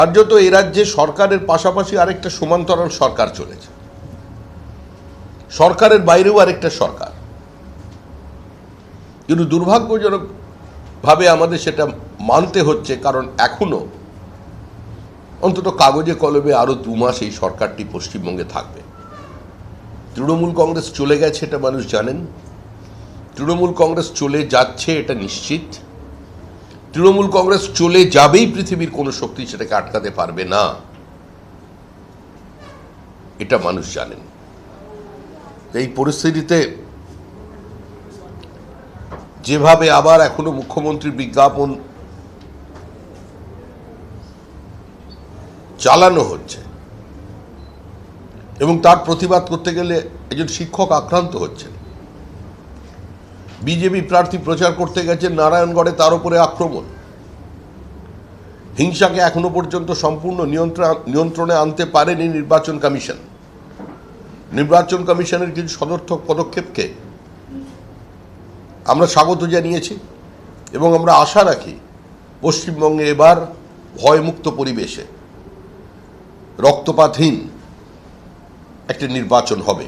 কার্যত এই রাজ্যে সরকারের পাশাপাশি আরেকটা সমান্তরাল সরকার চলেছে, সরকারের বাইরেও আরেকটা সরকার। কিন্তু দুর্ভাগ্যজনকভাবে আমাদের সেটা মানতে হচ্ছে, কারণ এখনো অন্তত কাগজে কলমে আরো 2 মাস এই সরকারটি পশ্চিমবঙ্গে থাকবে। তৃণমূল কংগ্রেস চলে গেছে এটা মানুষ জানেন, তৃণমূল কংগ্রেস চলে যাচ্ছে এটা নিশ্চিত, তৃণমূল কংগ্রেস চলে যাবেই, পৃথিবীর কোনো শক্তি সেটাকে আটকাতে পারবে না, এটা মানুষ জানেন। এই পরিস্থিতিতে যেভাবে আবার এখনো মুখ্যমন্ত্রীর বিজ্ঞাপন চালানো হচ্ছে এবং তার প্রতিবাদ করতে গেলে একজন শিক্ষক আক্রান্ত হচ্ছেন, বিজেপি প্রার্থী প্রচার করতে গেছেন নারায়ণগড়ে, তার উপরে আক্রমণ, হিংসাকে এখনো পর্যন্ত সম্পূর্ণ নিয়ন্ত্রণে আনতে পারেনি নির্বাচন কমিশন। নির্বাচন কমিশনের কিছু সদর্থক পদক্ষেপকে আমরা স্বাগত জানিয়েছি এবং আমরা আশা রাখি পশ্চিমবঙ্গে এবার ভয়মুক্ত পরিবেশে রক্তপাতহীন একটা নির্বাচন হবে।